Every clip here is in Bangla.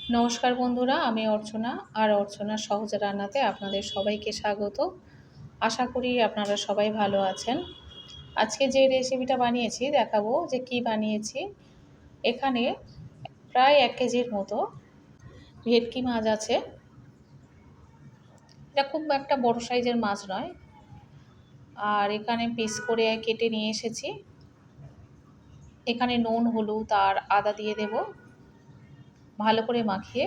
নমস্কার বন্ধুরা, আমি অর্চনা আর অর্চনার সহজ রান্নাতে আপনাদের সবাইকে স্বাগত। আশা করি আপনারা সবাই ভালো আছেন। আজকে যে রেসিপিটা বানিয়েছি দেখাবো যে কি বানিয়েছি। এখানে প্রায় 1 কেজির মতো ভেটকি মাছ আছে। এটা খুব একটা বড় সাইজের মাছ নয়। আর এখানে পিস করে কেটে নিয়ে এসেছি। এখানে নুন, হলুদ আর আদা দিয়ে দেব, ভালো করে মাখিয়ে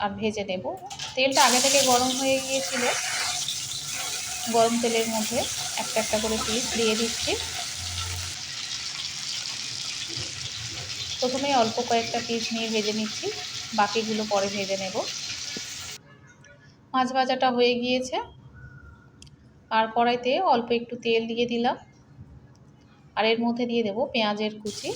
আর ভেজে নেব। তেলটা আগে থেকে গরম হয়ে গিয়েছিল। গরম তেলের মধ্যে একটা একটা করে পিস দিয়ে দিচ্ছি। প্রথমে অল্প কয়েকটা পিস নিয়ে ভেজে নিচ্ছি, বাকিগুলো পরে ভেজে নেব। মাছ ভাজাটা হয়ে গিয়েছে আর কড়াইতে অল্প একটু তেল দিয়ে দিলাম আর এর মধ্যে দিয়ে দেব পেঁয়াজের কুচি।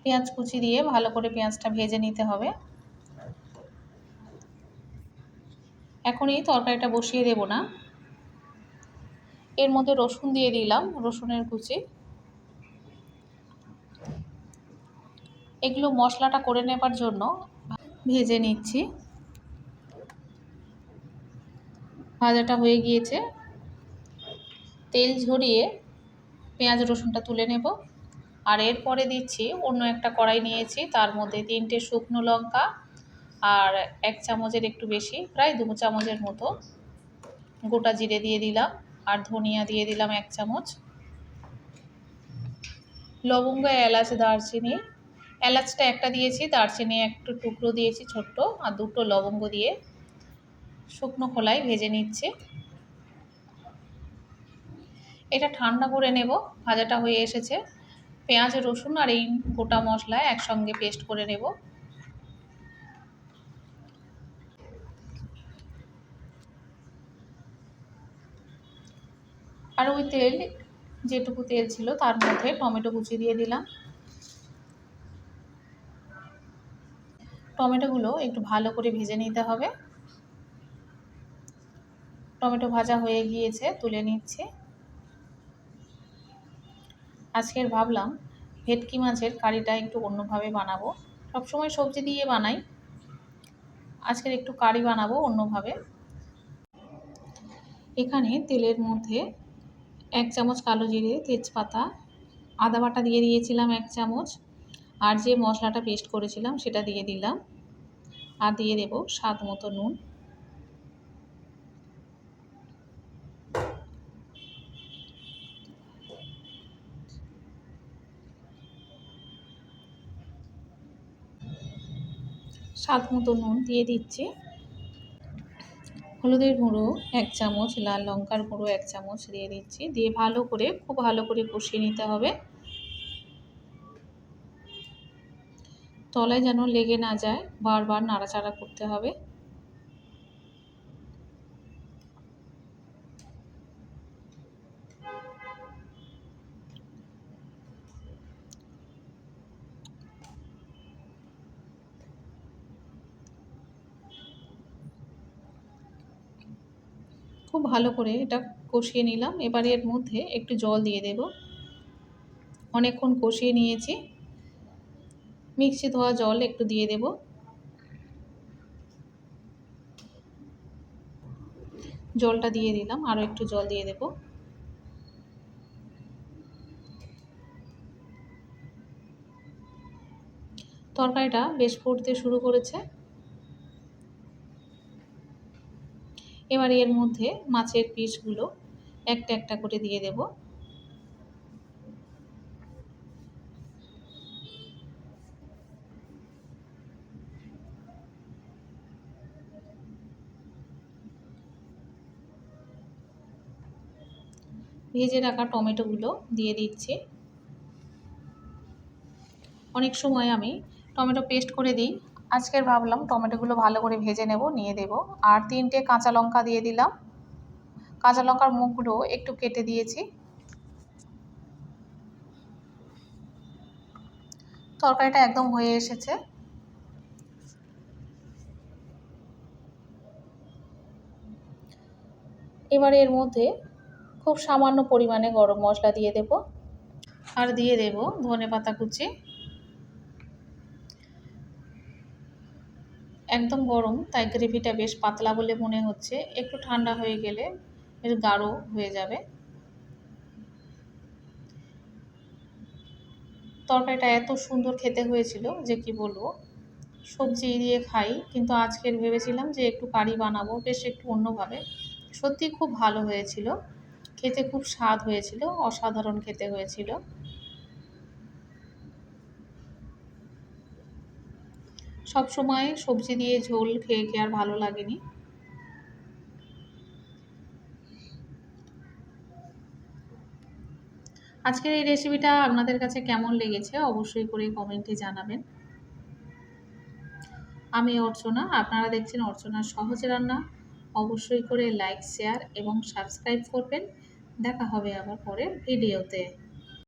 পেঁয়াজ কুচি দিয়ে ভালো করে পেঁয়াজটা ভেজে নিতে হবে। এখনই তরকারিটা বসিয়ে দেব না। এর মধ্যে রসুন দিয়ে দিলাম, রসুনের কুচি। এগুলো মশলাটা করে নেবার জন্য ভেজে নিচ্ছি। ভাজাটা হয়ে গিয়েছে, তেল ঝরিয়ে পেঁয়াজ রসুনটা তুলে নেব। আর এরপরে দিচ্ছি, অন্য একটা কড়াই নিয়েছি, তার মধ্যে 3টে শুকনো লঙ্কা আর 1 চামচের একটু বেশি, প্রায় 2 চামচের মতো গোটা জিরে দিয়ে দিলাম। আর ধনিয়া দিয়ে দিলাম 1 চামচ। লবঙ্গ, এলাচ, দারচিনি। এলাচটা একটা দিয়েছি, দারচিনি একটু টুকরো দিয়েছি ছোট্ট, আর 2টো লবঙ্গ দিয়ে শুকনো খোলায় ভেজে নিচ্ছে। এটা ঠান্ডা করে নেব। ভাজাটা হয়ে এসেছে। পেঁয়াজ, রসুন আর এই গোটা মশলা একসঙ্গে পেস্ট করে নেব। আর ওই তেল, যেটুকু তেল ছিল তার মধ্যে টমেটো কুচি দিয়ে দিলাম। টমেটোগুলো একটু ভালো করে ভেজে নিতে হবে। টমেটো ভাজা হয়ে গিয়েছে, তুলে নিচ্ছি। আজকের ভাবলাম ভেটকি মাছের কারিটা একটু অন্যভাবে বানাবো। সবসময় সবজি দিয়ে বানাই, আজকের একটু কারি বানাবো অন্যভাবে। এখানে তেলের মধ্যে 1 চামচ কালো জিরে, তেজপাতা, আদা বাটা দিয়ে দিয়েছিলাম 1 চামচ, আর যে মশলাটা পেস্ট করেছিলাম সেটা দিয়ে দিলাম। আর দিয়ে দেব স্বাদ মতো নুন। স্বাদ মতো নুন দিয়ে দিচ্ছি। হলুদের গুঁড়ো 1 চামচ, লাল লঙ্কার গুঁড়ো 1 চামচ দিয়ে দিচ্ছি। দিয়ে ভালো করে, খুব ভালো করে কষিয়ে নিতে হবে। তলায় যেন লেগে না যায়, বারবার নাড়াচাড়া করতে হবে। খুব ভালো করে এটা কষিয়ে নিলাম। এবারে এর মধ্যে একটু জল দিয়ে দেব। অনেকক্ষণ কষিয়ে নিয়েছি। মিক্সি ধোয়া জল একটু দিয়ে দেব। জলটা দিয়ে দিলাম, আরও একটু জল দিয়ে দেব। তরকারিটা বেশ ফুটতে শুরু করেছে। এবার এর মধ্যে মাছের পিসগুলো একটা একটা করে দিয়ে দেব। ভেজে রাখা টমেটোগুলো দিয়ে দিচ্ছি। অনেক সময় আমি টমেটো পেস্ট করে দিই, আজকের ভাবলাম টমেটোগুলো ভালো করে ভেজে নেব, নিয়ে দেব। আর 3টে কাঁচা লঙ্কা দিয়ে দিলাম। কাঁচা লঙ্কার মুখগুলো একটু কেটে দিয়েছি। তরকারিটা একদম হয়ে এসেছে। এবারে এর মধ্যে খুব সামান্য পরিমাণে গরম মশলা দিয়ে দেব, আর দিয়ে দেব ধনেপাতা কুচি। একদম গরম, তাই গ্রেভিটা বেশ পাতলা বলে মনে হচ্ছে, একটু ঠান্ডা হয়ে গেলে বেশ গাঢ় হয়ে যাবে। তরকারিটা এত সুন্দর খেতে হয়েছিল যে কি বলবো। সবজি দিয়ে খাই, কিন্তু আজকের ভেবেছিলাম যে একটু কারি বানাবো, বেশ একটু অন্যভাবে। সত্যিই খুব ভালো হয়েছিল, খেতে খুব স্বাদ হয়েছিল, অসাধারণ খেতে হয়েছিল। সবসময় সবজি দিয়ে ঝোল খেয়ে খেয়ে আর ভালো লাগেনি। আজকের এই রেসিপিটা আপনাদের কাছে কেমন লেগেছে অবশ্যই করে কমেন্টে জানাবেন। আমি অর্চনা, আপনারা দেখছেন অর্চনার সহজ রান্না। অবশ্যই করে লাইক, শেয়ার এবং সাবস্ক্রাইব করবেন। দেখা হবে আবার পরের ভিডিওতে।